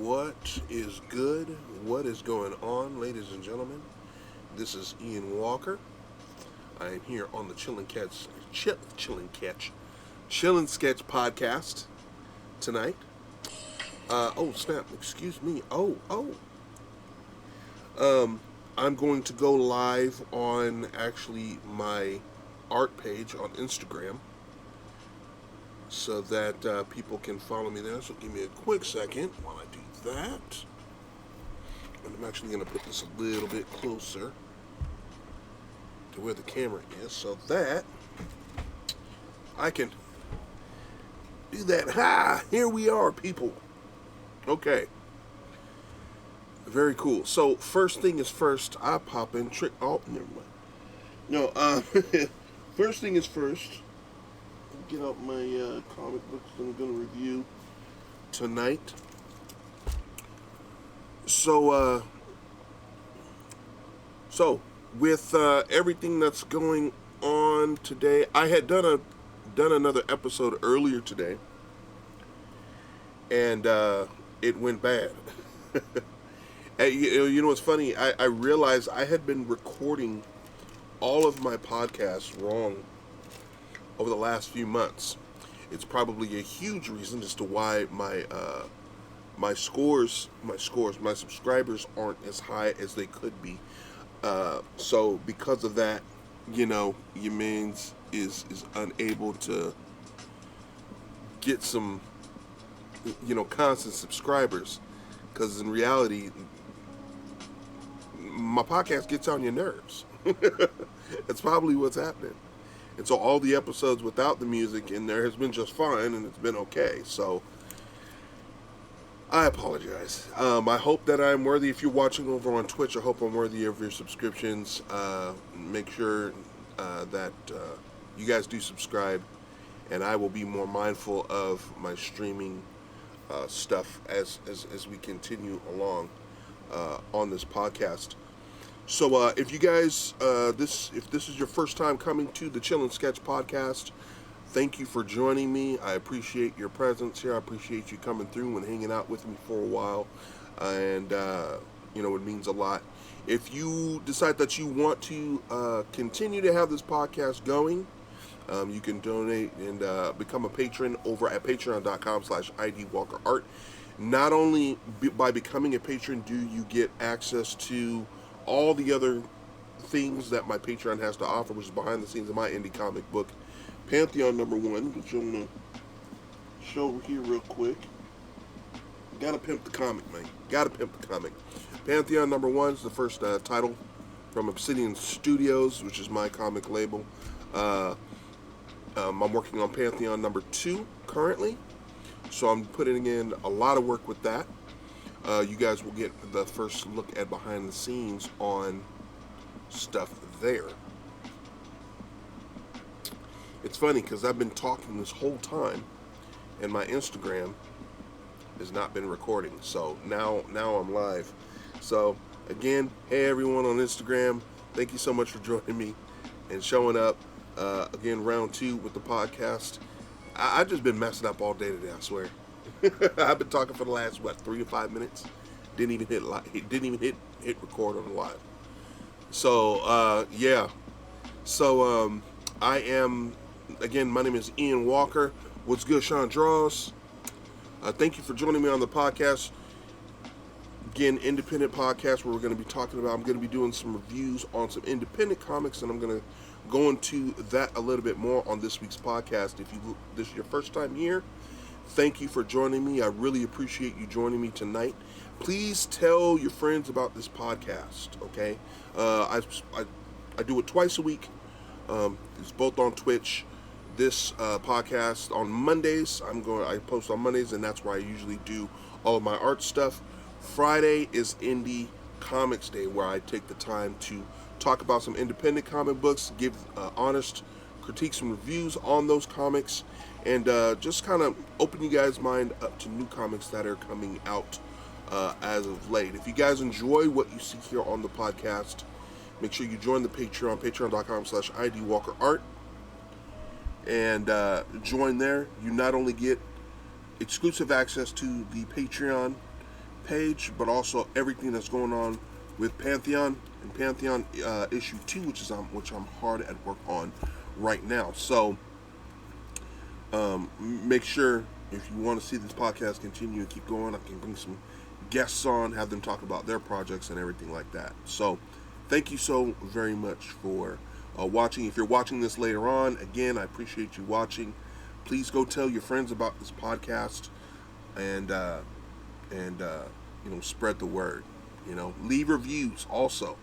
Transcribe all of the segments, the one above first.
What is good? What is going on, ladies and gentlemen? This is Ian Walker. I am here on the Chillin' Sketch podcast tonight. Oh snap! Excuse me. I'm going to go live on actually my art page on Instagram, so that people can follow me there. So give me a quick second while I do that. And I'm actually going to put this a little bit closer to where the camera is so that I can do that. Ha! Here we are, people. Okay. Very cool. So, first thing is first, I pop in trick. Oh, never mind. No, first thing is first. Get out my comic books that I'm going to review tonight. So with everything that's going on today, I had done another episode earlier today, and it went bad. And, you know what's funny? I realized I had been recording all of my podcasts wrong over the last few months. It's probably a huge reason as to why my subscribers aren't as high as they could be. So because of that, your mans is unable to get some, constant subscribers, because in reality, my podcast gets on your nerves. That's probably what's happening. And so all the episodes without the music in there has been just fine, and it's been okay. So I apologize. I hope that I'm worthy. If you're watching over on Twitch, I hope I'm worthy of your subscriptions. Make sure that you guys do subscribe, and I will be more mindful of my streaming stuff as we continue along on this podcast. So if you guys, if this is your first time coming to the Chillin' Sketch podcast, thank you for joining me. I appreciate your presence here. I appreciate you coming through and hanging out with me for a while, and it means a lot. If you decide that you want to continue to have this podcast going, you can donate and become a patron over at patreon.com/idwalkerart. Not only by becoming a patron do you get access to all the other things that my Patreon has to offer, which is behind the scenes of my indie comic book, Pantheon #1, which I'm going to show here real quick. Gotta pimp the comic, man. Gotta pimp the comic. Pantheon #1 is the first title from Obsidian Studios, which is my comic label. I'm working on Pantheon #2 currently, so I'm putting in a lot of work with that. You guys will get the first look at behind the scenes on stuff there. It's funny because I've been talking this whole time, and my Instagram has not been recording. So now I'm live. So again, hey everyone on Instagram, thank you so much for joining me and showing up. Again, round 2 with the podcast. I've just been messing up all day today, I swear. I've been talking for the last 3 to 5 minutes. Didn't even hit record on the live. So yeah. So I am, again, my name is Ian Walker. What's good, Sean Draws? Thank you for joining me on the podcast. Again, independent podcast where we're going to be talking about, I'm going to be doing some reviews on some independent comics, and I'm going to go into that a little bit more on this week's podcast. If this is your first time here, thank you for joining me. I really appreciate you joining me tonight. Please tell your friends about this podcast, okay? I do it twice a week. It's both on Twitch. This podcast on Mondays. I post on Mondays, and that's where I usually do all of my art stuff. Friday is Indie Comics Day, where I take the time to talk about some independent comic books, give honest critiques and reviews on those comics, and just kind of open you guys' mind up to new comics that are coming out as of late. If you guys enjoy what you see here on the podcast, make sure you join the Patreon, patreon.com/idwalkerart, and join there. You not only get exclusive access to the Patreon page, but also everything that's going on with Pantheon and Pantheon issue 2, which I'm hard at work on right now. So make sure, if you want to see this podcast continue and keep going, I can bring some guests on, have them talk about their projects and everything like that. So thank you so very much for watching. If you're watching this later on, again, I appreciate you watching. Please go tell your friends about this podcast, and spread the word. Leave reviews also.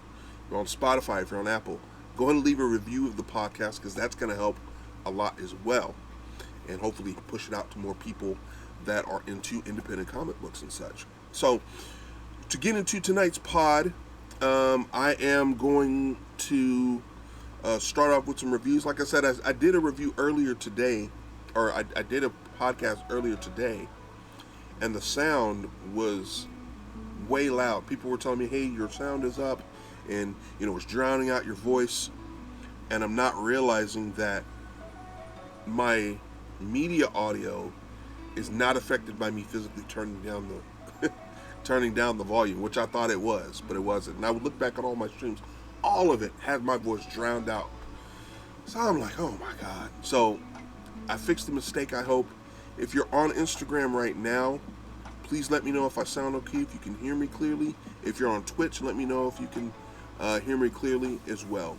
If you're on Spotify, if you're on Apple, go ahead and leave a review of the podcast, because that's going to help a lot as well, and hopefully push it out to more people that are into independent comic books and such. So, to get into tonight's pod, I am going to start off with some reviews. Like I said, I did a review earlier today, or I did a podcast earlier today, and the sound was way loud. People were telling me, hey, your sound is up, and it's drowning out your voice, and I'm not realizing that my media audio is not affected by me physically turning down the volume, which I thought it was, but it wasn't. And I would look back on all my streams, all of it had my voice drowned out. So I'm like, oh my God. So I fixed the mistake, I hope. If you're on Instagram right now, please let me know if I sound okay, if you can hear me clearly. If you're on Twitch, let me know if you can hear me clearly as well.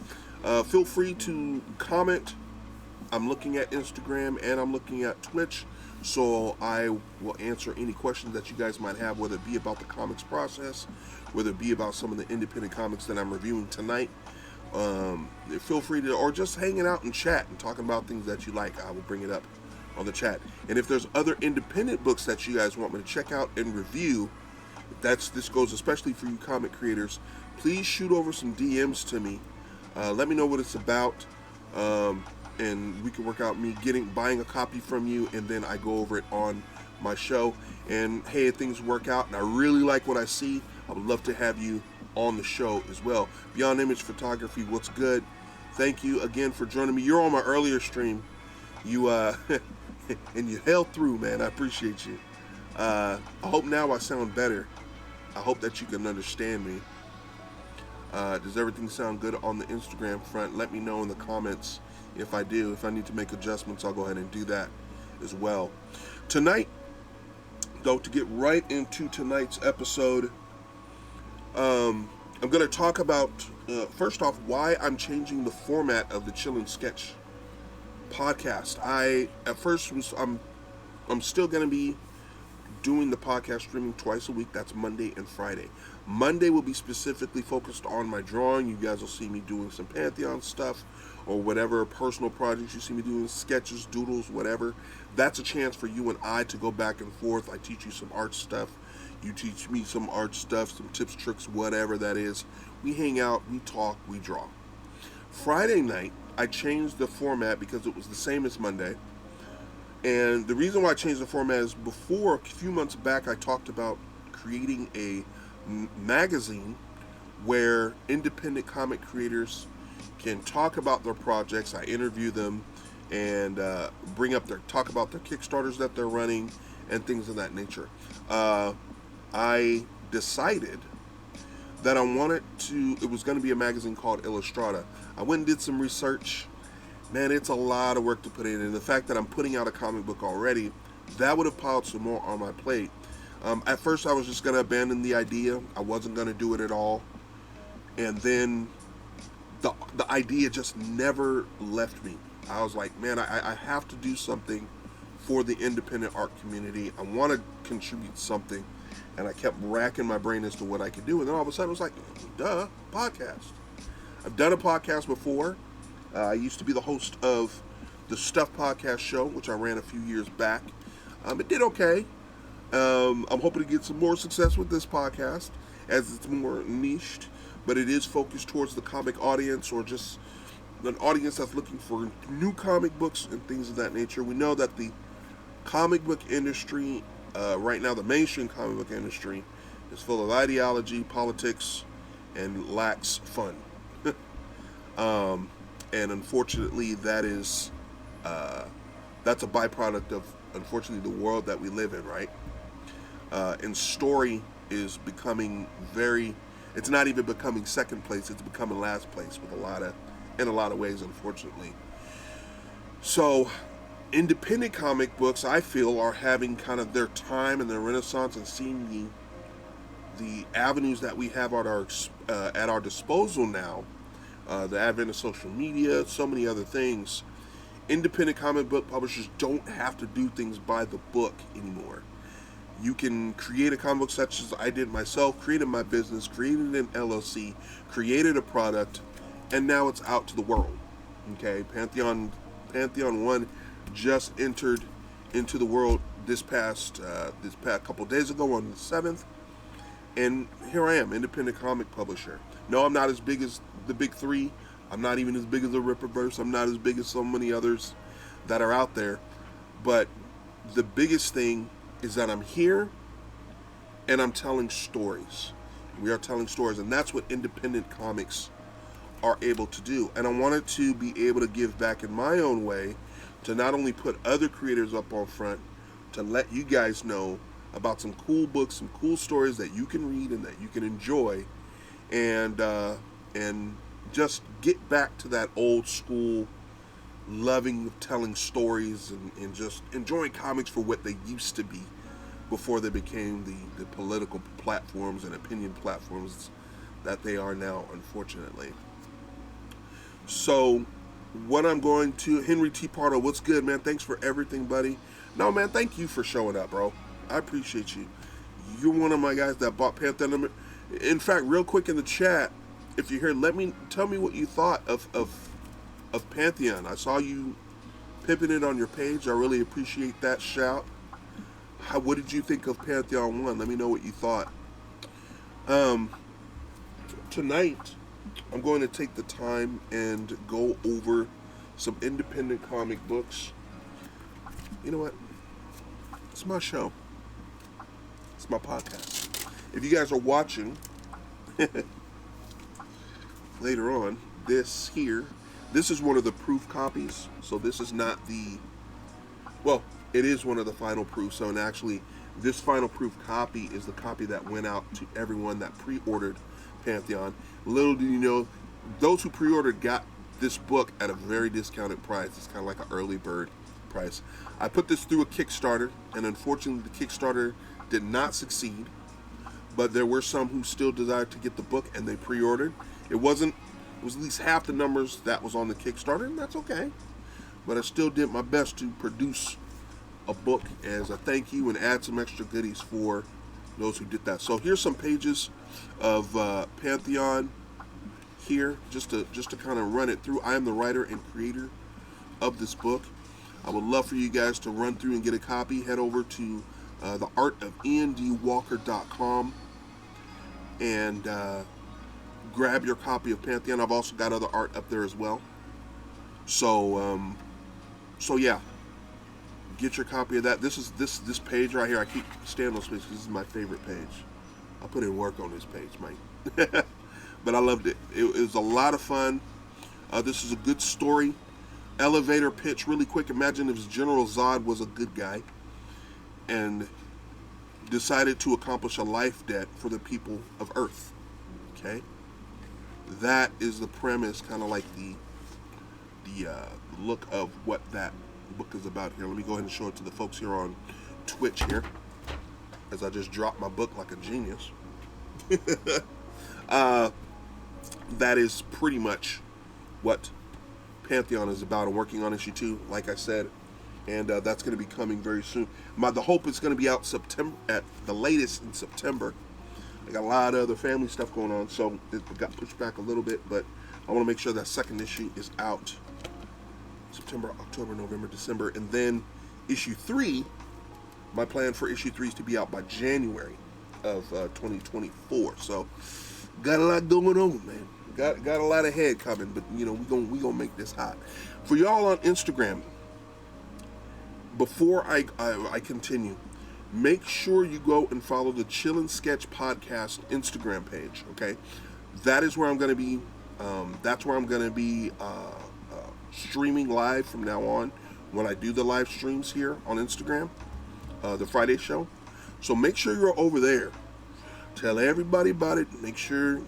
Feel free to comment. I'm looking at Instagram and I'm looking at Twitch, so I will answer any questions that you guys might have, whether it be about the comics process, whether it be about some of the independent comics that I'm reviewing tonight. Feel free to, or just hanging out and chat and talking about things that you like. I will bring it up on the chat. And if there's other independent books that you guys want me to check out and review, this goes especially for you comic creators, please shoot over some DMs to me. Let me know what it's about, and we can work out me buying a copy from you, and then I go over it on my show. And hey, if things work out and I really like what I see, I would love to have you on the show as well. Beyond Image Photography, what's good? Thank you again for joining me. You're on my earlier stream. You and you held through, man. I appreciate you. I hope now I sound better. I hope that you can understand me. Does everything sound good on the Instagram front? Let me know in the comments if I do. If I need to make adjustments, I'll go ahead and do that as well. Tonight, though, to get right into tonight's episode, I'm going to talk about, first off, why I'm changing the format of the Chill and Sketch podcast. I'm still going to be doing the podcast streaming twice a week. That's Monday and Friday. Monday will be specifically focused on my drawing. You guys will see me doing some Pantheon stuff or whatever personal projects you see me doing, sketches, doodles, whatever. That's a chance for you and I to go back and forth. I teach you some art stuff. You teach me some art stuff, some tips, tricks, whatever that is. We hang out, we talk, we draw. Friday night, I changed the format because it was the same as Monday. And the reason why I changed the format is before, a few months back, I talked about creating a magazine where independent comic creators can talk about their projects. I interview them and talk about their Kickstarters that they're running and things of that nature. I decided that it was going to be a magazine called Illustrata. I went and did some research. Man, it's a lot of work to put in, and the fact that I'm putting out a comic book already, that would have piled some more on my plate. At first, I was just going to abandon the idea. I wasn't going to do it at all. And then the idea just never left me. I was like, man, I have to do something for the independent art community. I want to contribute something. And I kept racking my brain as to what I could do. And then all of a sudden, it was like, duh, podcast. I've done a podcast before. I used to be the host of the Stuff Podcast show, which I ran a few years back. It did okay. I'm hoping to get some more success with this podcast as it's more niched, but it is focused towards the comic audience, or just an audience that's looking for new comic books and things of that nature. We know that the comic book industry, right now, the mainstream comic book industry, is full of ideology, politics, and lacks fun. And unfortunately, that's a byproduct of, unfortunately, the world that we live in, right? And story is becoming it's not even becoming second place, it's becoming last place in a lot of ways, unfortunately. So independent comic books, I feel, are having kind of their time and their renaissance, and seeing the avenues that we have at our disposal now, the advent of social media, so many other things. Independent comic book publishers don't have to do things by the book anymore. You can create a comic book such as I did myself, created my business, created an LLC, created a product, and now it's out to the world. Okay, Pantheon 1 just entered into the world this past couple days ago on the 7th, and here I am, independent comic publisher. No, I'm not as big as the big three. I'm not even as big as the Ripperverse. I'm not as big as so many others that are out there. But the biggest thing is that I'm here and I'm telling stories. We are telling stories, and that's what independent comics are able to do. And I wanted to be able to give back in my own way, to not only put other creators up on front, to let you guys know about some cool books, some cool stories that you can read and that you can enjoy, and just get back to that old school loving of telling stories, and just enjoying comics for what they used to be before they became the political platforms and opinion platforms that they are now, unfortunately. So what I'm going to, Henry T. Pardo, what's good, man? Thanks for everything, buddy. No, man, thank you for showing up, bro. I appreciate you. You're one of my guys that bought Pantheon. In fact, real quick in the chat, if you're here, tell me what you thought of Pantheon. I saw you pimping it on your page. I really appreciate that shout. What did you think of Pantheon 1? Let me know what you thought. Tonight, I'm going to take the time and go over some independent comic books. You know what? It's my show. It's my podcast. If you guys are watching later on, this is one of the proof copies. So this is not it is one of the final proofs. So, and actually, this final proof copy is the copy that went out to everyone that pre-ordered Pantheon. Little do you know, those who pre-ordered got this book at a very discounted price. It's kind of like an early bird price. I put this through a Kickstarter, and unfortunately the Kickstarter did not succeed, but there were some who still desired to get the book, and they pre-ordered. It was at least half the numbers that was on the Kickstarter, and that's okay. But I still did my best to produce a book as a thank you and add some extra goodies for those who did that. So here's some pages of Pantheon here, just to kind of run it through. I am the writer and creator of this book. I would love for you guys to run through and get a copy. Head over to theartofendwalker.com and grab your copy of Pantheon. I've also got other art up there as well. So yeah, get your copy of that. This is this page right here. I keep staying on this page because this is my favorite page. I put in work on this page, Mike. But I loved it. It was a lot of fun. This is a good story. Elevator pitch, really quick. Imagine if General Zod was a good guy and decided to accomplish a life debt for the people of Earth. Okay? That is the premise, kind of like the look of what that book is about here. Let me go ahead and show it to the folks here on Twitch here, as I just dropped my book like a genius. That is pretty much what Pantheon is about. I'm working on issue 2, like I said, and that's going to be coming very soon. The hope is going to be out September, at the latest in September. I got a lot of other family stuff going on, so it got pushed back a little bit, but I want to make sure that second issue is out September, October, November, December, and then issue 3, my plan for issue 3 is to be out by January of 2024. So got a lot going on, man. Got a lot ahead coming, but you know, we gonna make this hot. For y'all on Instagram, before I continue, make sure you go and follow the Chillin' Sketch Podcast Instagram page. Okay, that is where I'm gonna be. That's where I'm gonna be streaming live from now on when I do the live streams here on Instagram, the Friday show. So make sure you're over there. Tell everybody about it. Make sure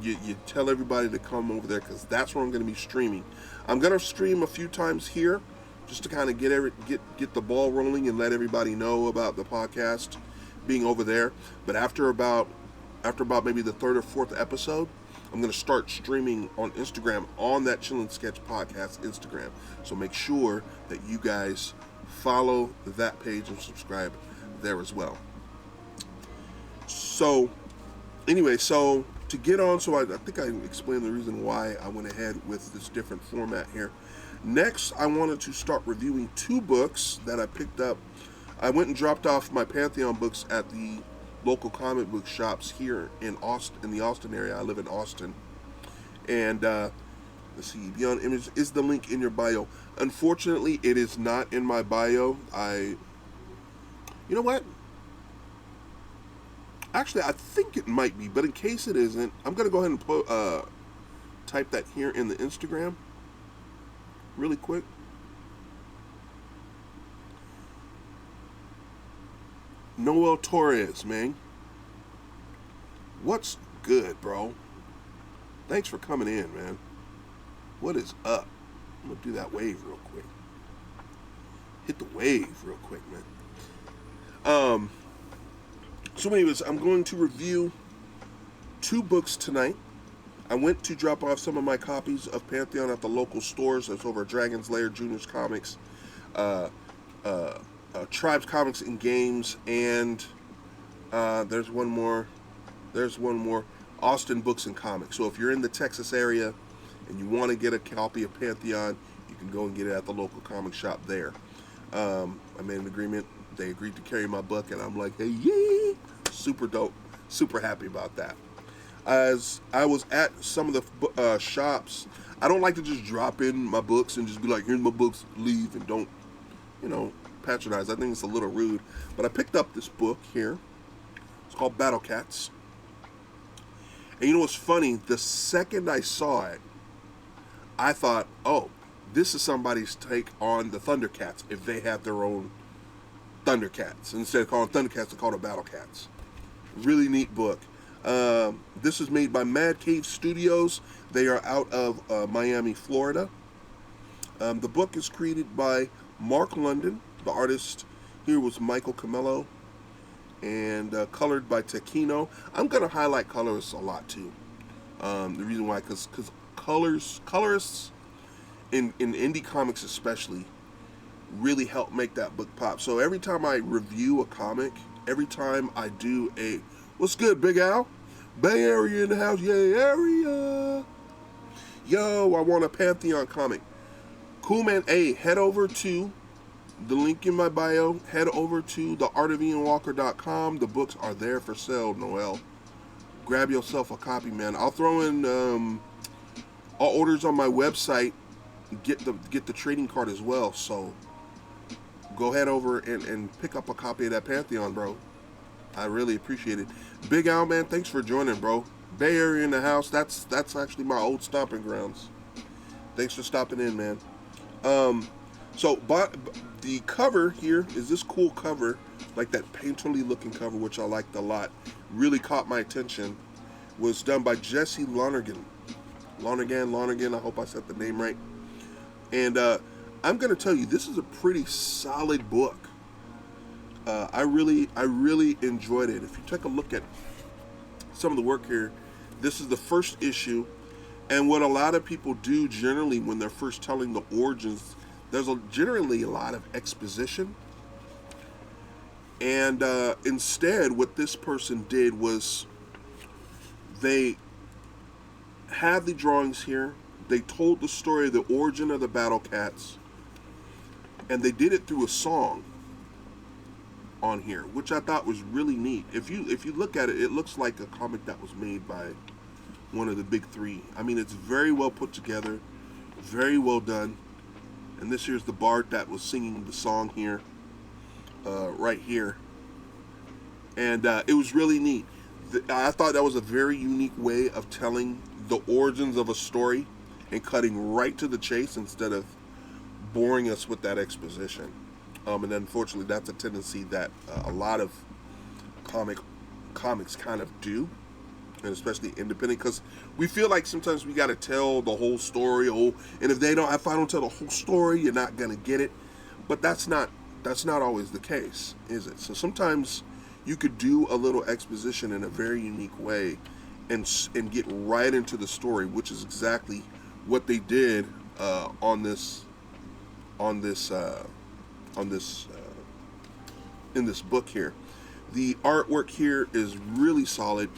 you tell everybody to come over there, because that's where I'm going to be streaming. I'm going to stream a few times here just to kind of get the ball rolling and let everybody know about the podcast being over there. But after about maybe the third or fourth episode, I'm going to start streaming on Instagram on that Chillin' Sketch Podcast Instagram. So make sure that you guys follow that page and subscribe there as well. So, anyway, to get on, I think I explained the reason why I went ahead with this different format here. Next, I wanted to start reviewing 2 books that I picked up. I went and dropped off my Pantheon books at the local comic book shops here in Austin, in the Austin area. I live in Austin. And, let's see, Beyond Image is the link in your bio. Unfortunately, it is not in my bio. You know what? Actually, I think it might be, but in case it isn't, I'm going to go ahead and type that here in the Instagram really quick. Noel Torres, man. What's good, bro? Thanks for coming in, man. What is up? I'm going to do that wave real quick. Hit the wave real quick, man. So anyways, I'm going to review 2 books tonight. I went to drop off some of my copies of Pantheon at the local stores. That's over at Dragon's Lair, Junior's Comics, Tribes Comics and Games, and there's one more, Austin Books and Comics. So if you're in the Texas area and you want to get a copy of Pantheon, you can go and get it at the local comic shop there. I made an agreement. They agreed to carry my book, and I'm like, hey, yay! Super dope. Super happy about that. As I was at some of the shops, I don't like to just drop in my books and just be like, here's my books, leave, and don't, patronize. I think it's a little rude. But I picked up this book here. It's called BattleCats. And you know what's funny? The second I saw it, I thought, oh, this is somebody's take on the Thundercats if they have their own Thundercats. Instead of calling Thundercats, they call it BattleCats. Really neat book. This is made by Mad Cave Studios. They are out of Miami, Florida. The book is created by Mark London. The artist here was Michael Camello. And colored by Taquino. I'm going to highlight colorists a lot too. The reason why, because colorists in indie comics especially really help make that book pop. So every time I review a comic, every time I do what's good, Big Al? Bay Area in the house, yay, area. Yo, I want a Pantheon comic. Cool, man. Hey, head over to the link in my bio. Head over to theartofianwalker.com. The books are there for sale, Noel. Grab yourself a copy, man. I'll throw in all orders on my website. Get the trading card as well. So go head over and pick up a copy of that Pantheon, bro. I really appreciate it. Big Al, man, thanks for joining, bro. Bay Area in the house. That's actually my old stomping grounds. Thanks for stopping in, man. So the cover here is this cool cover, like that painterly looking cover, which I liked a lot. Really caught my attention. Was done by Jesse Lonergan. Lonergan, I hope I said the name right. And I'm going to tell you, this is a pretty solid book. I really enjoyed it. If you take a look at some of the work here, this is the first issue. And what a lot of people do generally when they're first telling the origins, there's generally a lot of exposition. And instead, what this person did was they had the drawings here. They told the story of the origin of the BattleCats. And they did it through a song on here, which I thought was really neat. If you look at it, it looks like a comic that was made by one of the big three. I mean, it's very well put together, very well done. And this here's the bard that was singing the song here, right here. And it was really neat. I thought that was a very unique way of telling the origins of a story and cutting right to the chase instead of boring us with that exposition. And unfortunately, that's a tendency that a lot of comic comics kind of do, and especially independent, because we feel like sometimes we got to tell the whole story. Oh, and if I don't tell the whole story, you're not gonna get it. But that's not always the case, is it? So sometimes you could do a little exposition in a very unique way, and get right into the story, which is exactly what they did in this book here. The artwork here is really solid.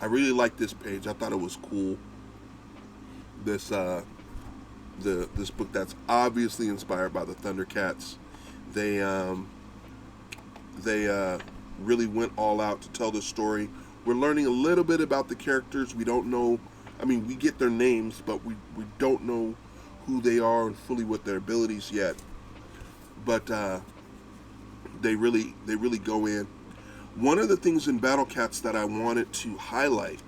I really like this page. I thought it was cool. This this book that's obviously inspired by the Thundercats. They really went all out to tell the story. We're learning a little bit about the characters. We don't know. I mean, we get their names, but we don't know who they are and fully what their abilities yet. But they really go in. One of the things in BattleCats that I wanted to highlight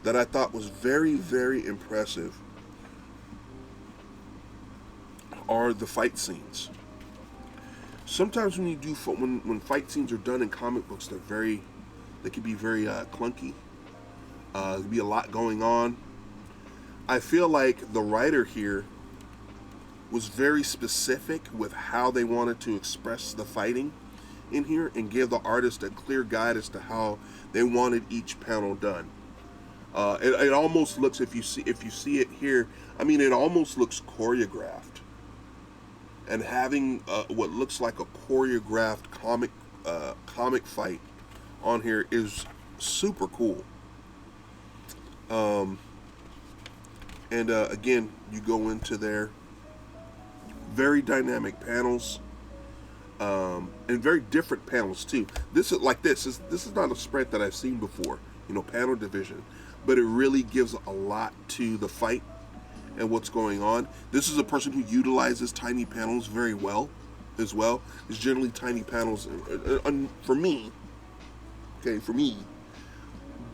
that I thought was very, very impressive are the fight scenes. Sometimes when you do when fight scenes are done in comic books, they can be very clunky. There can be a lot going on. I feel like the writer here was very specific with how they wanted to express the fighting in here, and give the artist a clear guide as to how they wanted each panel done. It almost looks, if you see it here, I mean, it almost looks choreographed. And having what looks like a choreographed comic fight on here is super cool. And again, you go into their very dynamic panels, and very different panels too. This is not a spread that I've seen before, panel division, but it really gives a lot to the fight and what's going on. This is a person who utilizes tiny panels very well as well. It's generally tiny panels, for me,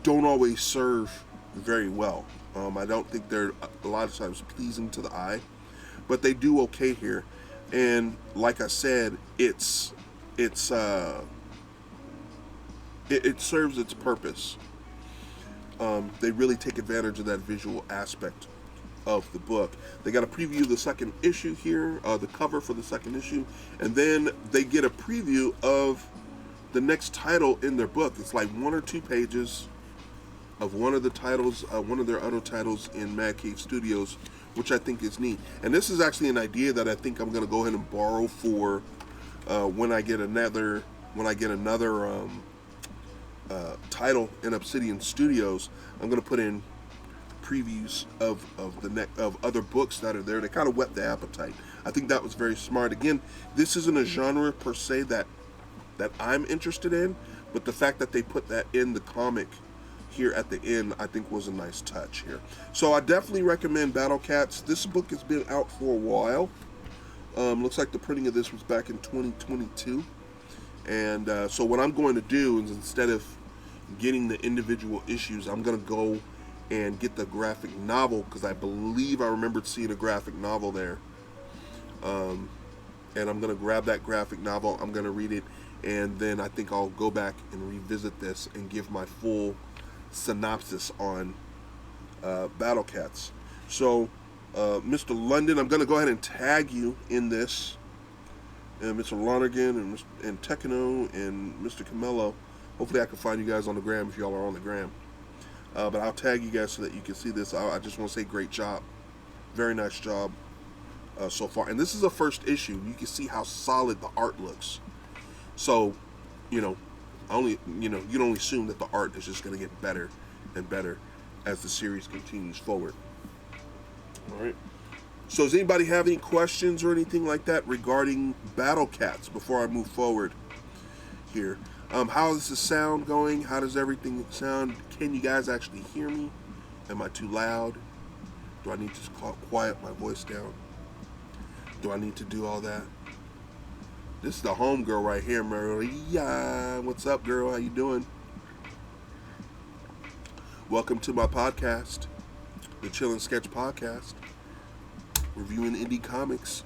don't always serve very well. I don't think they're a lot of times pleasing to the eye, but they do okay here. And like I said, it serves its purpose. They really take advantage of that visual aspect of the book. They got a preview of the second issue here, the cover for the second issue, and then they get a preview of the next title in their book. It's like 1 or 2 pages of one of the titles, one of their other titles in Mad Cave Studios, which I think is neat. And this is actually an idea that I think I'm going to go ahead and borrow for when I get another title in Obsidian Studios. I'm going to put in previews of other books that are there to kind of whet the appetite. I think that was very smart. Again, this isn't a genre per se that I'm interested in, but the fact that they put that in the comic here at the end, I think was a nice touch here. So I definitely recommend BattleCats. This book has been out for a while. Looks like the printing of this was back in 2022. And so what I'm going to do is, instead of getting the individual issues, I'm going to go and get the graphic novel, because I believe I remembered seeing a graphic novel there. And I'm going to grab that graphic novel. I'm going to read it, and then I think I'll go back and revisit this and give my full synopsis on BattleCats. So Mr. London, I'm going to go ahead and tag you in this, and Mr. Lonergan and Tekno and Mr. Camelo. Hopefully I can find you guys on the gram if y'all are on the gram, but I'll tag you guys so that you can see this. I just want to say great job, very nice job so far. And this is a first issue. You can see how solid the art looks. So you can only assume that the art is just going to get better and better as the series continues forward. All right. So does anybody have any questions or anything like that regarding BattleCats before I move forward here? How is the sound going? How does everything sound? Can you guys actually hear me? Am I too loud? Do I need to quiet my voice down? Do I need to do all that? This is the homegirl right here, Maria. What's up, girl? How you doing? Welcome to my podcast, the Chillin' Sketch Podcast, reviewing indie comics,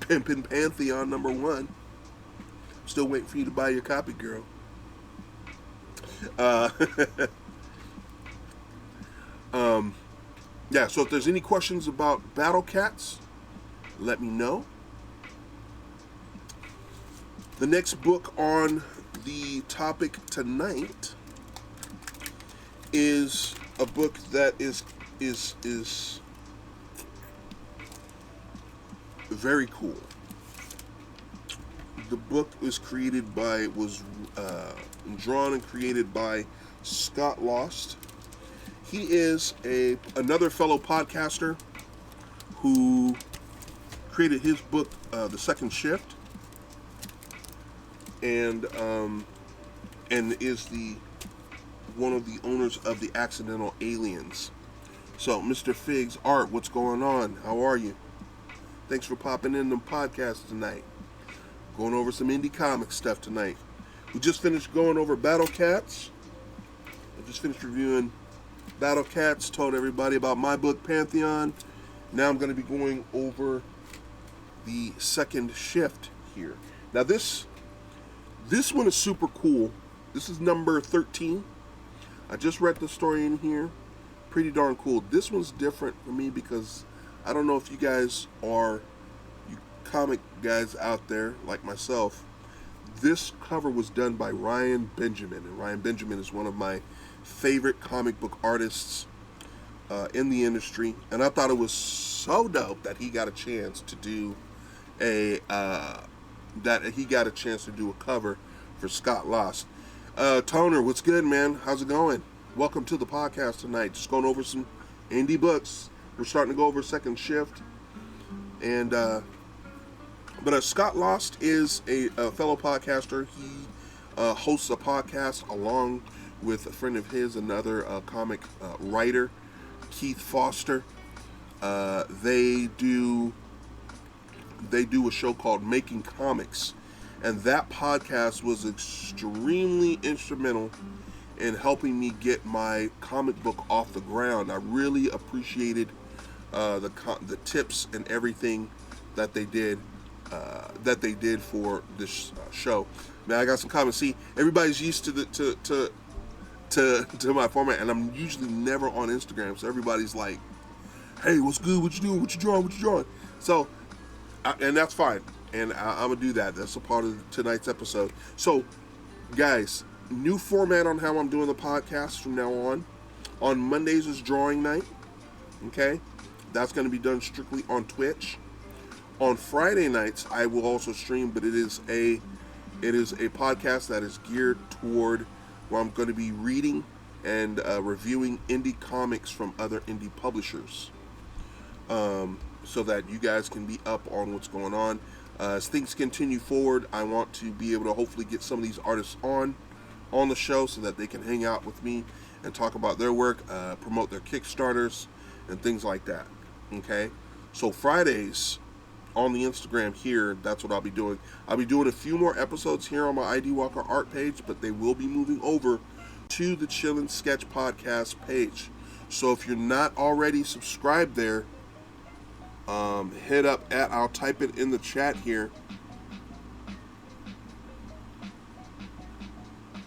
Pimpin' Pantheon #1. Still waiting for you to buy your copy, girl. Uh, yeah, so if there's any questions about BattleCats, let me know. The next book on the topic tonight is a book that is very cool. The book was drawn and created by Scott Lost. He is another fellow podcaster who created his book, The Second Shift, and is one of the owners of the Accidental Aliens. So, Mr. Figs Art, what's going on? How are you? Thanks for popping in the podcast tonight. Going over some indie comic stuff tonight. We just finished going over BattleCats. I just finished reviewing BattleCats, told everybody about my book, Pantheon. Now I'm going to be going over the Second Shift here. Now this one is super cool. This is number 13. I just read the story in here. Pretty darn cool. This one's different for me because I don't know if you guys are comic guys out there like myself. This cover was done by Ryan Benjamin, and Ryan Benjamin is one of my favorite comic book artists in the industry, and I thought it was so dope that he got a chance to do a cover for Scott Lost. Toner, what's good, man? How's it going? Welcome to the podcast tonight. Just going over some indie books. We're starting to go over Second Shift, and but Scott Lost is a fellow podcaster. He hosts a podcast along with a friend of his, another comic writer, Keith Foster. They do a show called Making Comics, and that podcast was extremely instrumental in helping me get my comic book off the ground. I really appreciated the tips and everything that they did for this show. Now I got some comments. See, everybody's used to my format, and I'm usually never on Instagram, so everybody's like, "Hey, what's good? What you doing? What you drawing? So, and that's fine, and I'm gonna do that. That's a part of tonight's episode. So, guys, new format on how I'm doing the podcast from now on. On Mondays is drawing night. Okay, that's going to be done strictly on Twitch. On Friday nights, I will also stream, but it is a podcast that is geared toward where I'm going to be reading and reviewing indie comics from other indie publishers, so that you guys can be up on what's going on. As things continue forward, I want to be able to hopefully get some of these artists on the show so that they can hang out with me and talk about their work, promote their Kickstarters, and things like that. Okay? So Fridays on the Instagram here, that's what I'll be doing. I'll be doing a few more episodes here on my ID Walker art page, but they will be moving over to the Chillin' Sketch Podcast page. So if you're not already subscribed there, hit up I'll type it in the chat here,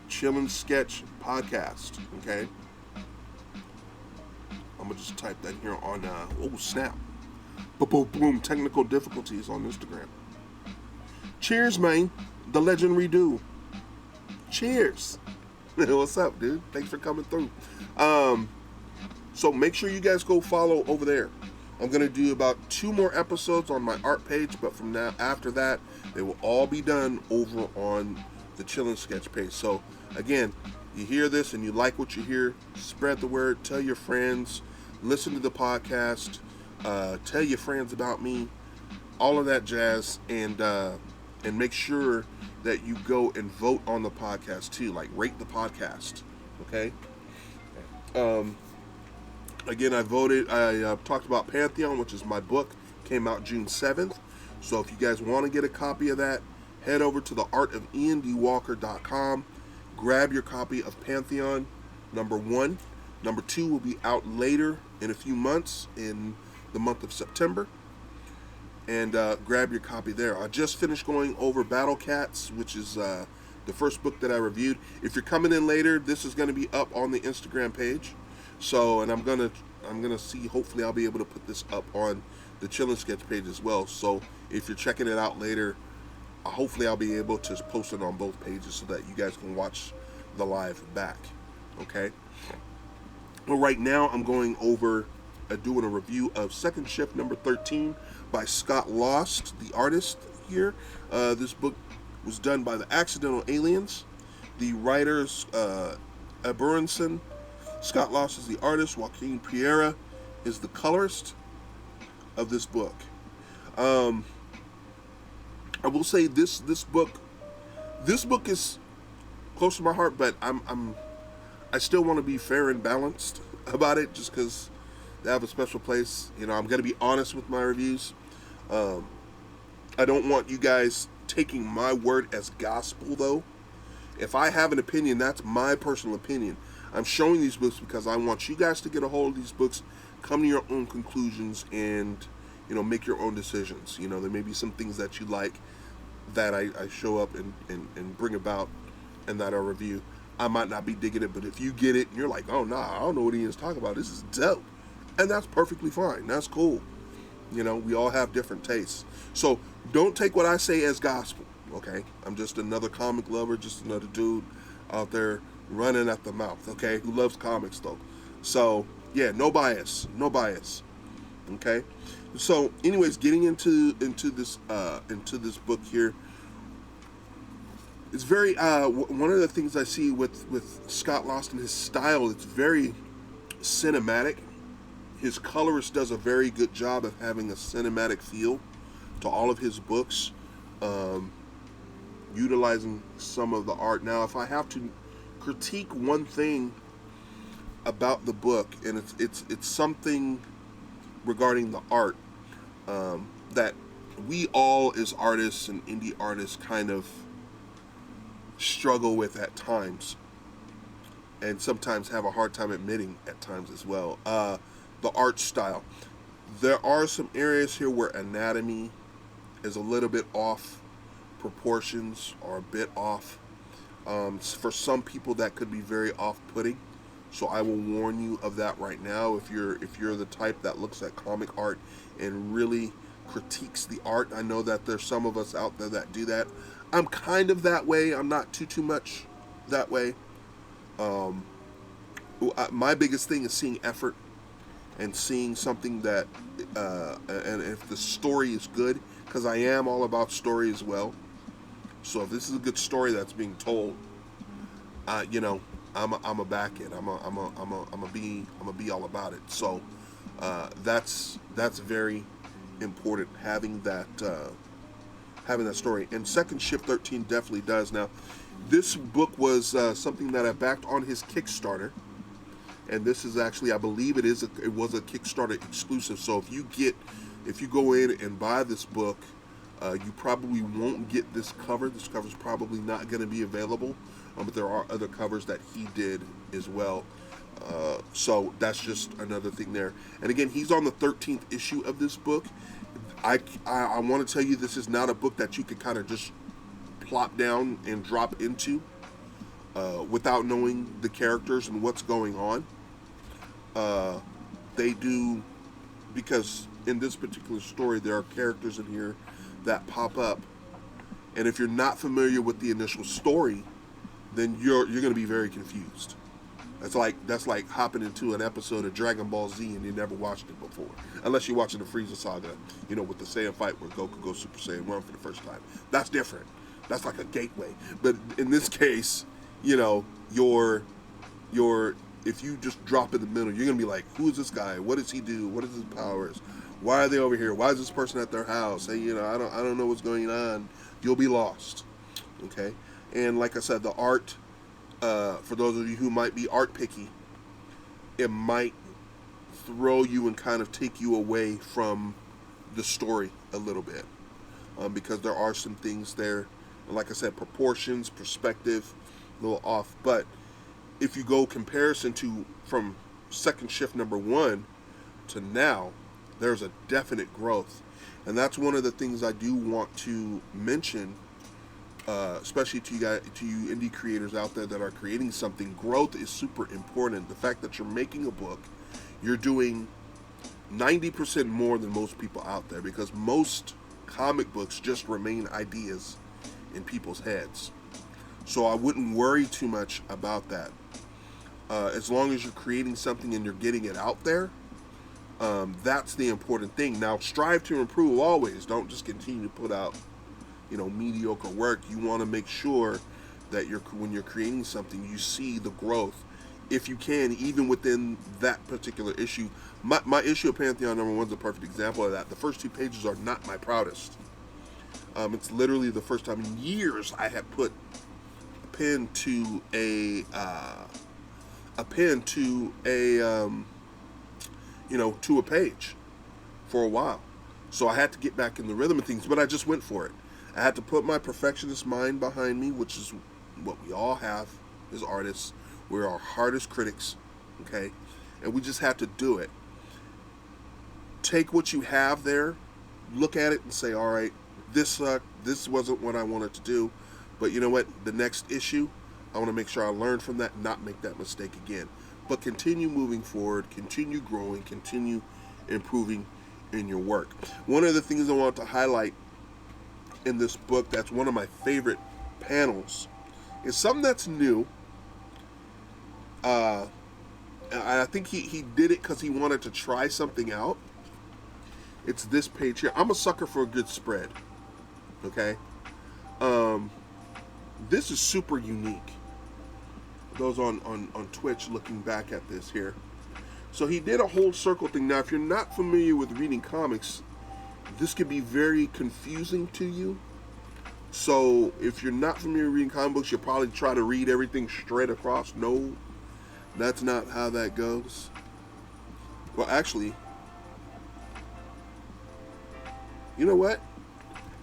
Chillin' Sketch Podcast. Okay, I'm gonna just type that here on oh snap, boom, technical difficulties on Instagram. Cheers, man. The legend redo. Cheers. What's up, dude? Thanks for coming through. So make sure you guys go follow over there. I'm going to do about 2 more episodes on my art page, but from now, after that, they will all be done over on the Chillin' Sketch page. So, again, you hear this and you like what you hear, spread the word, tell your friends, listen to the podcast, tell your friends about me, all of that jazz, and make sure that you go and vote on the podcast too, like rate the podcast, okay? Again, I talked about Pantheon, which is my book, came out June 7th. So if you guys want to get a copy of that, head over to theartofIanDWalker.com, grab your copy of Pantheon, number 1. Number 2 will be out later in a few months, in the month of September. And grab your copy there. I just finished going over BattleCats, which is the first book that I reviewed. If you're coming in later, this is going to be up on the Instagram page. So, and I'm gonna see. Hopefully, I'll be able to put this up on the Chillin' Sketch page as well. So, if you're checking it out later, hopefully I'll be able to post it on both pages so that you guys can watch the live back. Okay. Well, right now I'm going over doing a review of Second Shift number 13 by Scott Lost, the artist here. This book was done by the Accidental Aliens. The writers, Aberonson. Scott Lost is the artist. Joaquin Piera is the colorist of this book. I will say this book is close to my heart, but I still want to be fair and balanced about it, just because they have a special place. You know, I'm going to be honest with my reviews. I don't want you guys taking my word as gospel, though. If I have an opinion, that's my personal opinion. I'm showing these books because I want you guys to get a hold of these books, come to your own conclusions, and, you know, make your own decisions. You know, there may be some things that you like that I show up and bring about and that I review. I might not be digging it, but if you get it and you're like, oh, nah, I don't know what he is talking about, this is dope. And that's perfectly fine. That's cool. You know, we all have different tastes. So don't take what I say as gospel, okay? I'm just another comic lover, just another dude out there running at the mouth, okay? Who loves comics, though. So, yeah, no bias. No bias. Okay? So, anyways, getting into this book here, it's very one of the things I see with Scott Lost and his style, it's very cinematic. His colorist does a very good job of having a cinematic feel to all of his books, utilizing some of the art. Now, if I have to critique one thing about the book, and it's something regarding the art that we all as artists and indie artists kind of struggle with at times, and sometimes have a hard time admitting at times as well. The art style. There are some areas here where anatomy is a little bit off, proportions are a bit off. For some people that could be very off-putting, so I will warn you of that right now. If you're the type that looks at comic art and really critiques the art, I know that there's some of us out there that do that. I'm kind of that way. I'm not too much that way. My biggest thing is seeing effort and seeing something that, and if the story is good, because I am all about story as well. So if this is a good story that's being told, you know, I'm a back it. I'm a be all about it. So that's very important, having that story. And Second Shift 13 definitely does. Now, this book was something that I backed on his Kickstarter, and this is actually, I believe it was a Kickstarter exclusive. So if you go in and buy this book, you probably won't get this cover. This cover is probably not going to be available, but there are other covers that he did as well. So that's just another thing there. And again, he's on the 13th issue of this book. I want to tell you, this is not a book that you could kind of just plop down and drop into without knowing the characters and what's going on. They do, because in this particular story, there are characters in here that pop up, and if you're not familiar with the initial story, then you're going to be very confused. That's like hopping into an episode of Dragon Ball Z and you never watched it before, unless you're watching the Frieza saga, you know, with the Saiyan fight where Goku goes Super Saiyan 1 for the first time. That's different. That's like a gateway. But in this case, you know, if you just drop in the middle, you're gonna be like, who is this guy? What does he do? What is his powers? Why are they over here? Why is this person at their house? Hey, you know, I don't know what's going on. You'll be lost. Okay? And like I said, the art, for those of you who might be art picky, it might throw you and kind of take you away from the story a little bit, because there are some things there, and like I said, proportions, perspective, a little off. But if you go comparison to from Second Shift number 1 to now, there's a definite growth. And that's one of the things I do want to mention especially to you indie creators out there that are creating something. Growth is super important. The fact that you're making a book, you're doing 90% more than most people out there, because most comic books just remain ideas in people's heads. So I wouldn't worry too much about that. As long as you're creating something and you're getting it out there, that's the important thing. Now, strive to improve always. Don't just continue to put out, mediocre work. You want to make sure that when you're creating something, you see the growth, if you can, even within that particular issue. My issue of Pantheon #1 is a perfect example of that. The first 2 pages are not my proudest. It's literally the first time in years I had put a pen to to a page for a while. So I had to get back in the rhythm of things, but I just went for it. I had to put my perfectionist mind behind me, which is what we all have as artists. We're our hardest critics, okay? And we just have to do it. Take what you have there, look at it and say, all right, this sucked, this wasn't what I wanted to do, but you know what? The next issue, I want to make sure I learn from that and not make that mistake again. But continue moving forward, continue growing, continue improving in your work. One of the things I want to highlight in this book that's one of my favorite panels is something that's new. I think he did it because he wanted to try something out. It's this page here. I'm a sucker for a good spread. Okay? This is super unique. Those on Twitch looking back at this here. So he did a whole circle thing. Now, if you're not familiar with reading comics, this could be very confusing to you. So if you're not familiar with reading comic books, you'll probably try to read everything straight across. No, that's not how that goes. Well, actually, you know what?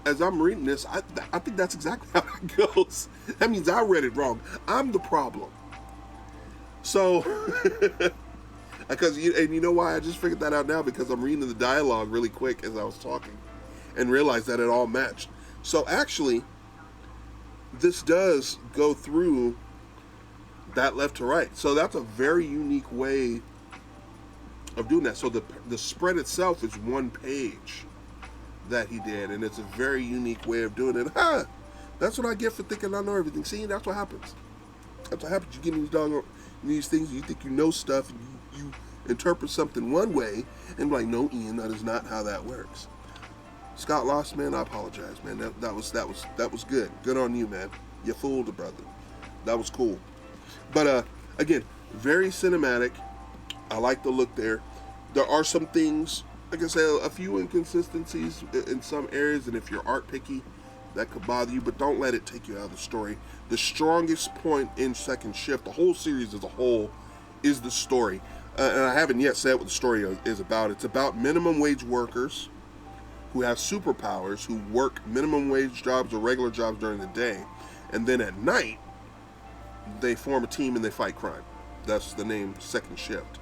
As I'm reading this, I think that's exactly how it goes. That means I read it wrong. I'm the problem. So, because you know why I just figured that out now? Because I'm reading the dialogue really quick as I was talking and realized that it all matched. So actually, this does go through that left to right. So that's a very unique way of doing that. So the spread itself is 1 page that he did, and it's a very unique way of doing it. That's what I get for thinking I know everything. See, that's what happens. That's what happens. You get these things, you think you know stuff, and you interpret something one way, and like, no, Ian, that is not how that works. Scott Lost, man, I apologize, man. That was good. Good on you, man. You fooled the brother. That was cool. But again, very cinematic. I like the look there. There are some things, like I said, a few inconsistencies in some areas, and if you're art picky, that could bother you, but don't let it take you out of the story. The strongest point in Second Shift, the whole series as a whole, is the story. And I haven't yet said what the story is about. It's about minimum wage workers who have superpowers, who work minimum wage jobs or regular jobs during the day, and then at night, they form a team and they fight crime. That's the name, Second Shift.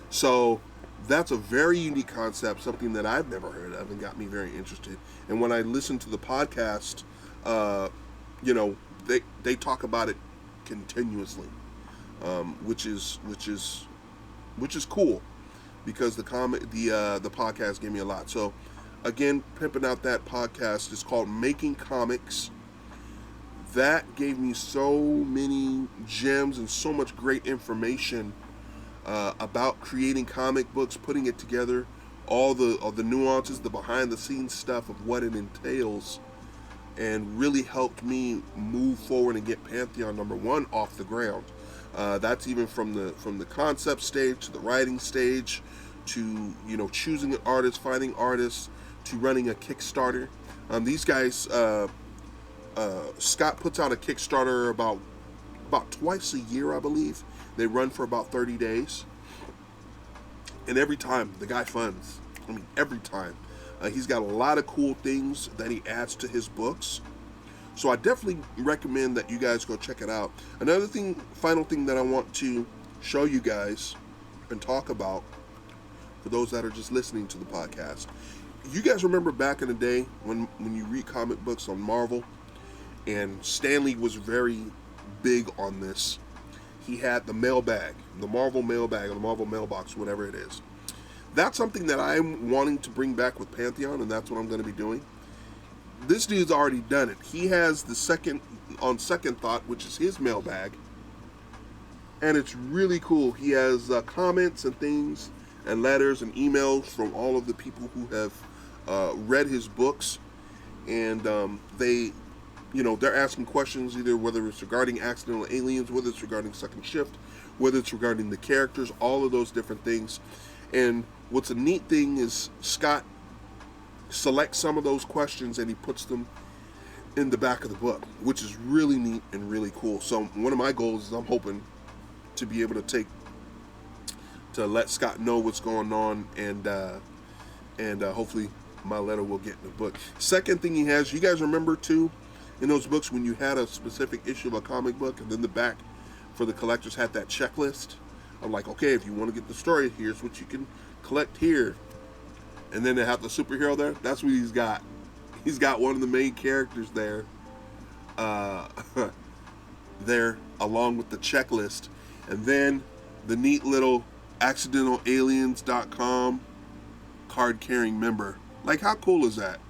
So that's a very unique concept, something that I've never heard of and got me very interested. And when I listen to the podcast, they talk about it continuously, which is cool, because the podcast gave me a lot. So again, pimping out that podcast is called Making Comics. That gave me so many gems and so much great information about creating comic books, putting it together, all the nuances, the behind the scenes stuff of what it entails, and really helped me move forward and get Pantheon #1 off the ground. That's even from the concept stage to the writing stage, to choosing an artist, finding artists, to running a Kickstarter. These guys, Scott puts out a Kickstarter about twice a year, I believe. They run for about 30 days. And every time, the guy funds. I mean, every time. He's got a lot of cool things that he adds to his books. So I definitely recommend that you guys go check it out. Another thing, final thing that I want to show you guys and talk about, for those that are just listening to the podcast. You guys remember back in the day when you read comic books on Marvel, and Stanley was very big on this. He had the mailbag, the Marvel mailbag, or the Marvel mailbox, whatever it is. That's something that I'm wanting to bring back with Pantheon, and that's what I'm going to be doing. This dude's already done it. He has the on second thought, which is his mailbag, and it's really cool. He has comments and things, and letters and emails from all of the people who have read his books, and they're asking questions, either whether it's regarding Accidental Aliens, whether it's regarding Second Shift, whether it's regarding the characters, all of those different things. And what's a neat thing is Scott selects some of those questions and he puts them in the back of the book, which is really neat and really cool. So one of my goals is I'm hoping to be able to let Scott know what's going on, and hopefully my letter will get in the book. Second thing he has, you guys remember too, in those books when you had a specific issue of a comic book, and then the back for the collectors had that checklist. I'm like, okay, if you want to get the story, here's what you can collect here. And then they have the superhero there. That's what he's got. He's got one of the main characters there. There, along with the checklist. And then the neat little accidentalaliens.com card-carrying member. Like, how cool is that?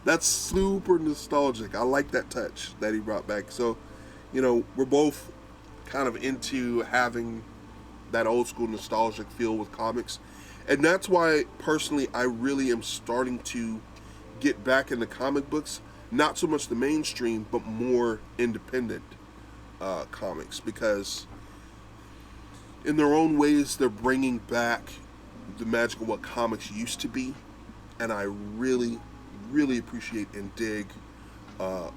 That's super nostalgic. I like that touch that he brought back. So, we're both kind of into having that old school nostalgic feel with comics. And that's why, personally, I really am starting to get back into comic books. Not so much the mainstream, but more independent comics. Because in their own ways, they're bringing back the magic of what comics used to be. And I really, really appreciate and dig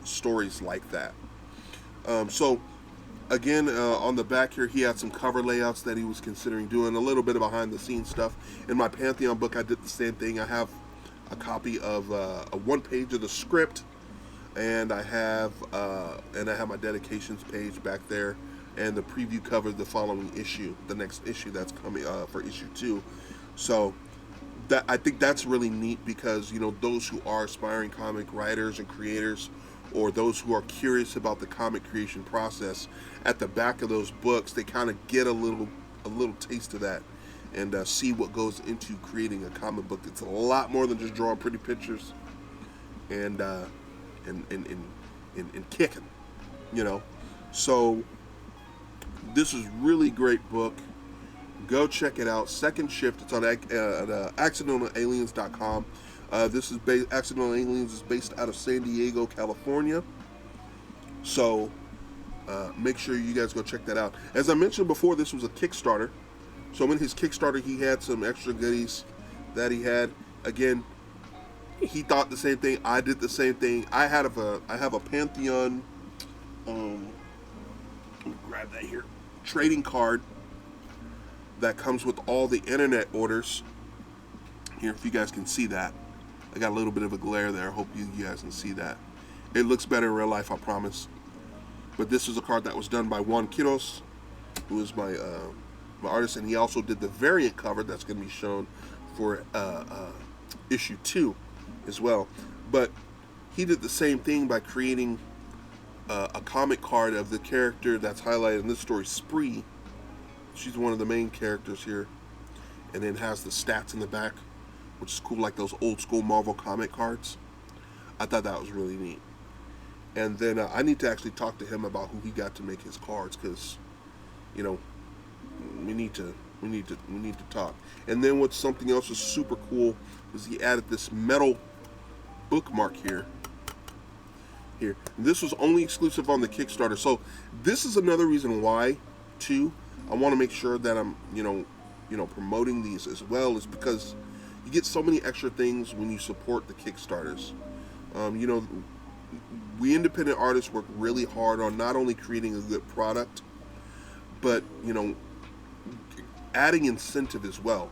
stories like that. So, again, on the back here, he had some cover layouts that he was considering doing, a little bit of behind-the-scenes stuff. In my Pantheon book, I did the same thing. I have a copy of a one page of the script, and I have my dedications page back there, and the preview cover of the following issue, the next issue that's coming for issue 2. So I think that's really neat because those who are aspiring comic writers and creators, or those who are curious about the comic creation process, at the back of those books they kind of get a little taste of that, and see what goes into creating a comic book. It's a lot more than just drawing pretty pictures and kicking, So this is really great book. Go check it out. Second Shift. It's on accidentalaliens.com. Accidental Aliens is based out of San Diego, California. So make sure you guys go check that out. As I mentioned before, this was a Kickstarter. So in his Kickstarter, he had some extra goodies that he had. Again, he thought the same thing. I did the same thing. I have a Pantheon. Let me grab that here. Trading card that comes with all the internet orders. Here, if you guys can see that. I got a little bit of a glare there. I hope you guys can see that. It looks better in real life, I promise. But this is a card that was done by Juan Quiroz, who is my artist, and he also did the variant cover that's going to be shown for issue 2 as well. But he did the same thing by creating a comic card of the character that's highlighted in this story, Spree. She's one of the main characters here, and then has the stats in the back, which is cool, like those old school Marvel comic cards. I thought that was really neat. And then I need to actually talk to him about who he got to make his cards, because we need to talk. And then what's something else is super cool is he added this metal bookmark here. And this was only exclusive on the Kickstarter. So this is another reason why, too, I want to make sure that I'm promoting these as well, is because you get so many extra things when you support the Kickstarters. We independent artists work really hard on not only creating a good product, but adding incentive as well,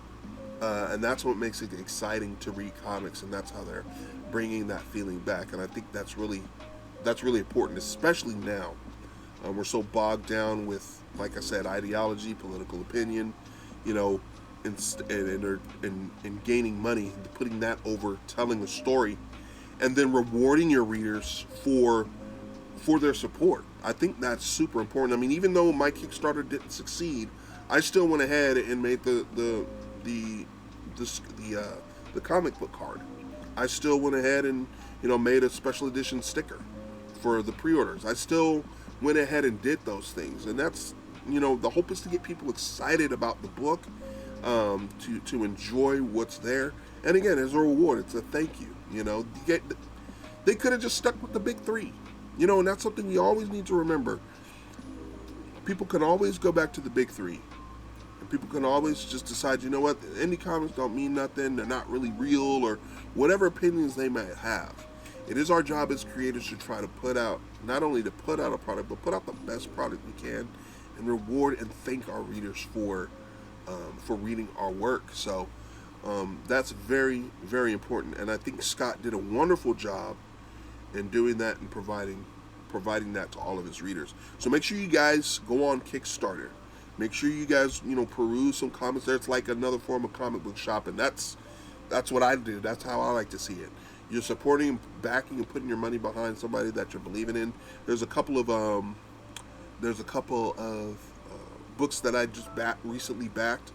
and that's what makes it exciting to read comics, and that's how they're bringing that feeling back. And I think that's really important, especially now. We're so bogged down with, like I said, ideology, political opinion, and gaining money, putting that over telling a story, and then rewarding your readers for for their support. I think that's super important. I mean, even though my Kickstarter didn't succeed, I still went ahead and made the comic book card. I still went ahead and made a special edition sticker for the pre-orders. I still went ahead and did those things, and that's the hope is to get people excited about the book, to enjoy what's there, and again, as a reward, it's a thank you. They could have just stuck with the big three, and that's something you always need to remember. People can always go back to the big three, and people can always just decide, what, indie comics don't mean nothing, they're not really real, or whatever opinions they might have. It is our job as creators to try to put out, not only to put out a product, but put out the best product we can, and reward and thank our readers for reading our work. So that's very, very important, and I think Scott did a wonderful job in doing that and providing that to all of his readers. So make sure you guys go on Kickstarter. Make sure you guys peruse some comics there. It's like another form of comic book shopping. That's what I do. That's how I like to see it. You're supporting, backing, and putting your money behind somebody that you're believing in. There's a couple of books that I just recently backed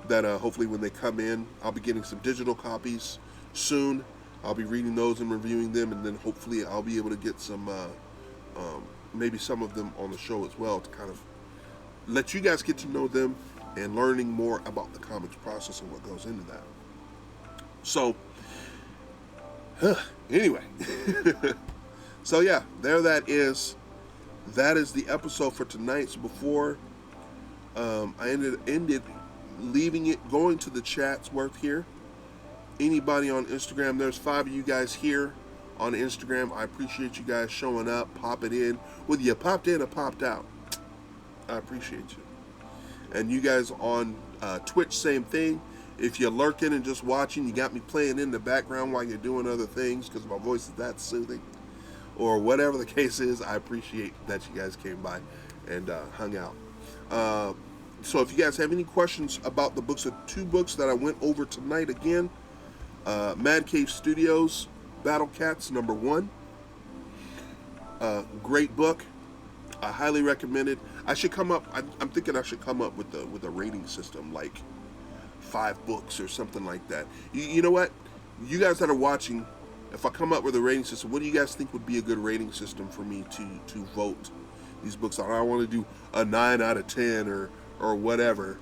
that hopefully when they come in, I'll be getting some digital copies soon. I'll be reading those and reviewing them, and then hopefully I'll be able to get some, maybe some of them on the show as well, to kind of let you guys get to know them and learning more about the comics process and what goes into that. So, anyway, so yeah, that is the episode for tonight. So before I ended leaving it, going to the chats worth here. Anybody on Instagram, there's 5 of you guys here on Instagram. I appreciate you guys showing up, popping in. Whether you popped in or popped out, I appreciate you. And you guys on Twitch, same thing. If you're lurking and just watching, you got me playing in the background while you're doing other things because my voice is that soothing, or whatever the case is, I appreciate that you guys came by and hung out. So if you guys have any questions about the books, the 2 books that I went over tonight, again, Mad Cave Studios, BattleCats #1. Great book. I highly recommend it. I should come up, I'm thinking I should come up with a rating system, like 5 books or something like that. You know what? You guys that are watching, if I come up with a rating system, what do you guys think would be a good rating system for me to vote these books on? I want to do a 9 out of 10 or whatever.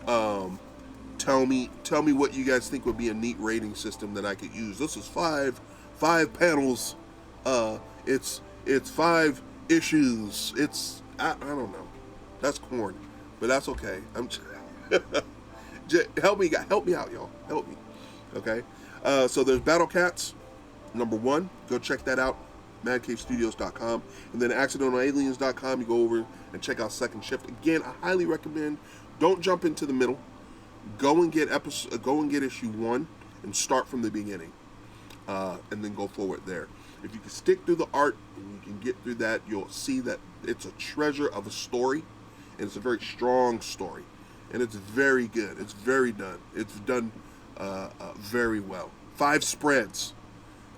Tell me what you guys think would be a neat rating system that I could use. This is 5 panels. It's 5 issues. It's I don't know. That's corny, but that's okay. I'm help me out, y'all. Help me. Okay. So there's BattleCats #1. Go check that out. MadCaveStudios.com, and then AccidentalAliens.com. You go over and check out Second Shift. Again, I highly recommend. Don't jump into the middle. Go and get issue 1 and start from the beginning, and then go forward there. If you can stick through the art and you can get through that, you'll see that it's a treasure of a story, and it's a very strong story, and it's very good. It's very done. It's done very well. 5 spreads.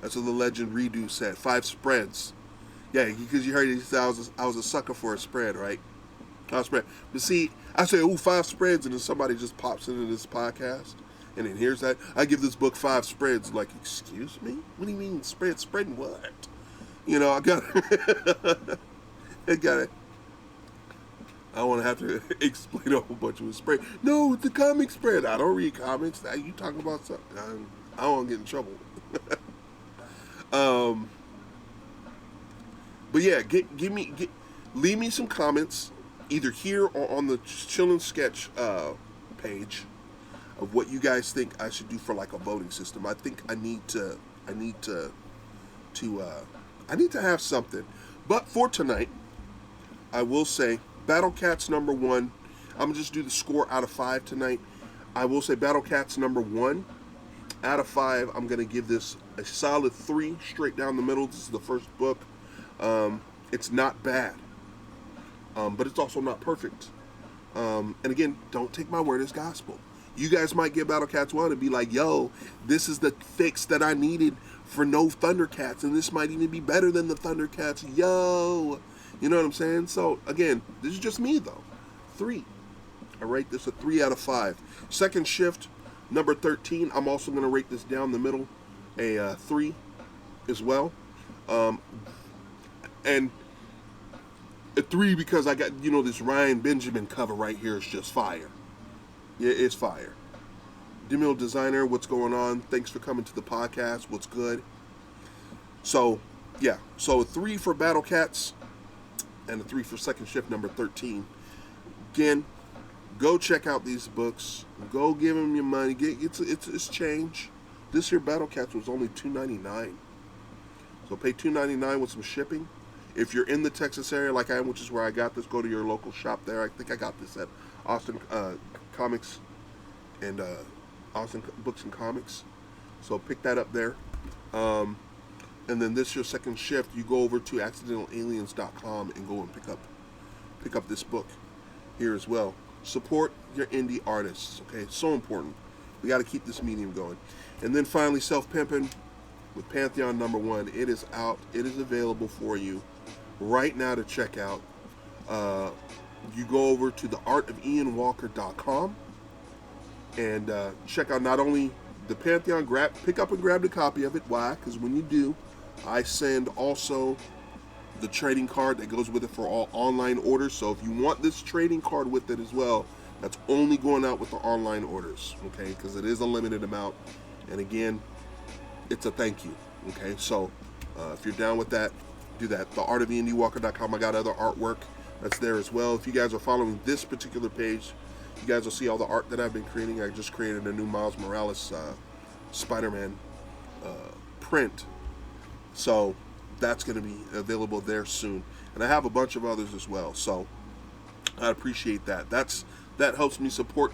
That's what the Legend Redo said. 5 spreads. Yeah, because you heard he said I was a sucker for a spread, right? A spread. But see, I say, 5 spreads, and then somebody just pops into this podcast, and then here's that. I give this book 5 spreads. Like, excuse me? What do you mean spread? Spreading what? I got it. I don't want to have to explain a whole bunch of a spread. No, it's the comic spread. I don't read comics. Now you talking about something. I don't want to get in trouble. But yeah, leave me some comments either here or on the Chillin' Sketch page of what you guys think I should do for like a voting system. I think I need to have something. But for tonight, I will say BattleCats #1. I'm gonna just do the score out of 5 tonight. I will say BattleCats #1 out of 5. I'm gonna give this a solid 3 straight down the middle. This is the first book. It's not bad, but it's also not perfect. And again, don't take my word as gospel. You guys might get BattleCats 1 and be like, yo, this is the fix that I needed for no Thundercats, and this might even be better than the Thundercats. Yo, you know what I'm saying? So again, this is just me though. 3. I rate this a 3 out of 5. Second shift, number 13. I'm also going to rate this down the middle, a 3 as well. And a 3 because I got, this Ryan Benjamin cover right here is just fire. Yeah, it's fire. Demille Designer, what's going on? Thanks for coming to the podcast. What's good? So, yeah. So a 3 for BattleCats and a 3 for second shift number 13. Again, go check out these books. Go give them your money. It's change. This here BattleCats was only $2.99. So pay $2.99 with some shipping. If you're in the Texas area like I am, which is where I got this, go to your local shop there. I think I got this at Austin Comics and Austin Books and Comics. So pick that up there. And then this your second shift, you go over to accidentalaliens.com and go and pick up this book here as well. Support your indie artists, okay? So important. We got to keep this medium going. And then finally, Self-Pimpin' with Pantheon number 1. It is out. It is available for you right now to check out. You go over to theartofIanWalker.com and check out not only the Pantheon, pick up and grab the copy of it. Why? Because when you do, I send also the trading card that goes with it for all online orders. So if you want this trading card with it as well, that's only going out with the online orders, okay? Because it is a limited amount. And again, it's a thank you, okay? So if you're down with that, do that. TheartofIandyWalker.com. I got other artwork that's there as well. If you guys are following this particular page, you guys will see all the art that I've been creating. I just created a new Miles Morales Spider-Man print. So that's going to be available there soon. And I have a bunch of others as well. So I appreciate that. That helps me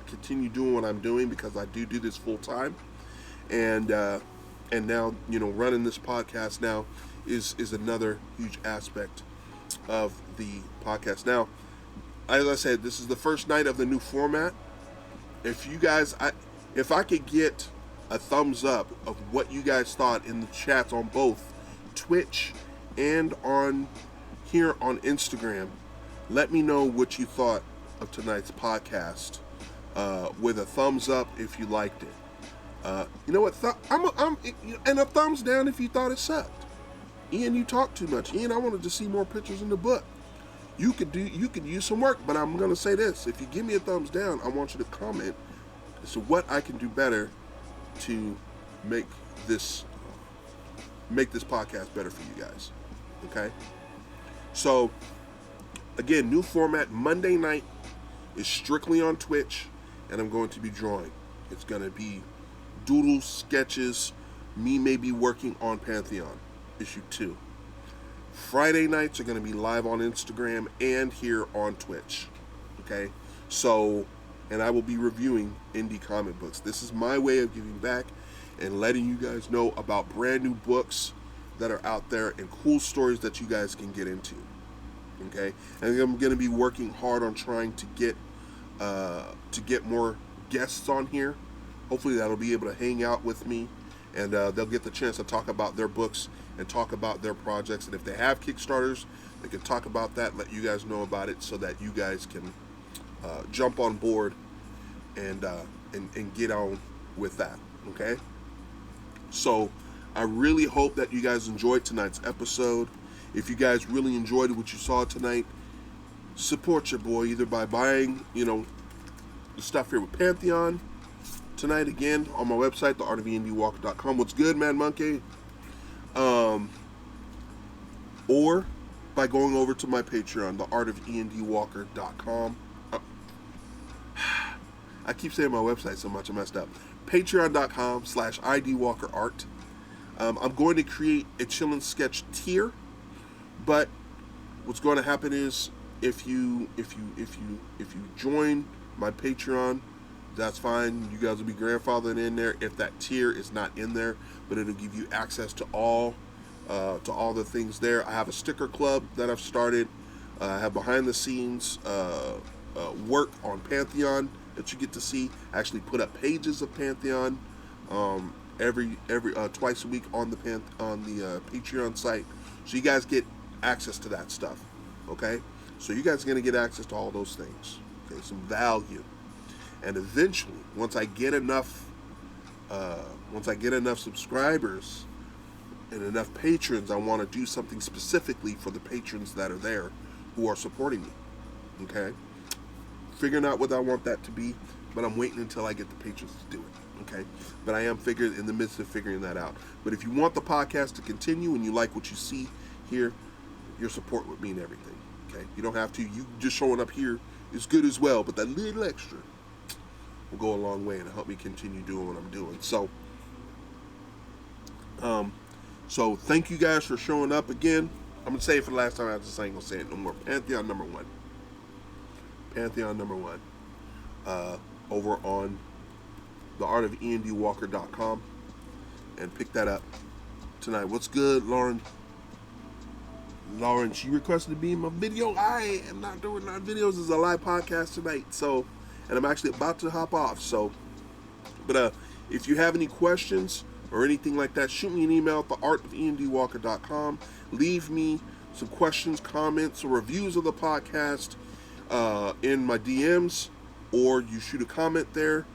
continue doing what I'm doing, because I do this full time. And now, running this podcast now is another huge aspect of the podcast. Now, as I said, this is the first night of the new format. If you guys, if I could get a thumbs up of what you guys thought in the chats on both Twitch and on here on Instagram, let me know what you thought of tonight's podcast with a thumbs up if you liked it. You know what? And a thumbs down if you thought it sucked. Ian, you talk too much. Ian, I wanted to see more pictures in the book. You could use some work, but I'm gonna say this: if you give me a thumbs down, I want you to comment as to what I can do better to make this podcast better for you guys. Okay? So again, new format. Monday night is strictly on Twitch, and I'm going to be drawing. It's gonna be doodles, sketches, me maybe working on Pantheon issue 2. Friday nights are going to be live on Instagram and here on Twitch. Okay? So, and I will be reviewing indie comic books. This is my way of giving back and letting you guys know about brand new books that are out there and cool stories that you guys can get into. Okay? And I'm going to be working hard on trying to get more guests on here. Hopefully that'll be able to hang out with me, and they'll get the chance to talk about their books and talk about their projects. And if they have Kickstarters, they can talk about that, let you guys know about it, so that you guys can jump on board and get on with that. Okay? So I really hope that you guys enjoyed tonight's episode. If you guys really enjoyed what you saw tonight, support your boy either by buying, the stuff here with Pantheon tonight, again, on my website, theartofIandyWalker.com. What's good, Man Monkey? Or by going over to my Patreon, theartofIandyWalker.com. I keep saying my website so much, I messed up. Patreon.com/IDWalkerArt. I'm going to create a Chillin' Sketch tier, but what's going to happen is if you join my Patreon, that's fine. You guys will be grandfathered in there if that tier is not in there, but it'll give you access to all the things there. I have a sticker club that I've started. I have behind the scenes work on Pantheon that you get to see. I actually put up pages of Pantheon every twice a week on the Patreon site, so you guys get access to that stuff. Okay, so you guys are gonna get access to all those things. Okay, some value, and eventually, once I get enough subscribers and enough patrons, I want to do something specifically for the patrons that are there who are supporting me. Okay, figuring out what I want that to be, but I'm waiting until I get the patrons to do it. Okay, but I am in the midst of figuring that out. But if you want the podcast to continue and you like what you see here, your support would mean everything. Okay, you don't have to. You just showing up here is good as well, but that little extra will go a long way and help me continue doing what I'm doing. So thank you guys for showing up again. I'm gonna say it for the last time. I just ain't gonna say it no more. Pantheon number one. Over on theartofendwalker.com, and pick that up tonight. What's good, Lauren? Lauren, she requested to be in my video. I am not doing my videos. It's a live podcast tonight, so, and I'm actually about to hop off. So, but if you have any questions or anything like that, shoot me an email at theartofendwalker.com. Leave me some questions, comments, or reviews of the podcast in my DMs, or you shoot a comment there.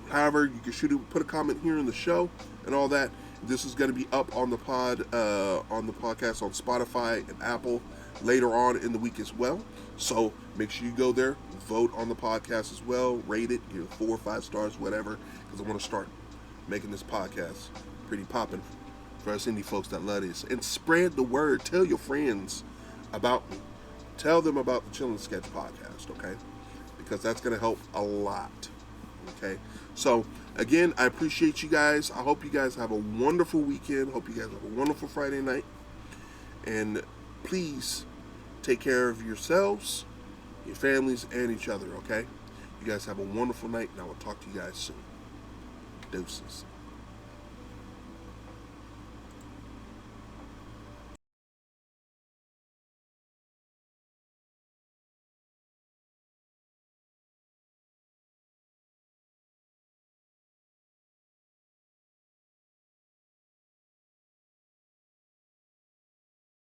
However, you can put a comment here in the show and all that. This is going to be up on the podcast on Spotify and Apple later on in the week as well. So make sure you go there, vote on the podcast as well, rate it, 4 or 5 stars, whatever, because I want to start making this podcast pretty popping for us indie folks that love this. And spread the word. Tell your friends about me. Tell them about the Chillin' Sketch podcast, okay? Because that's going to help a lot, okay? So, again, I appreciate you guys. I hope you guys have a wonderful weekend. Hope you guys have a wonderful Friday night. And please take care of yourselves, your families, and each other, okay? You guys have a wonderful night, and I will talk to you guys soon. Deuces.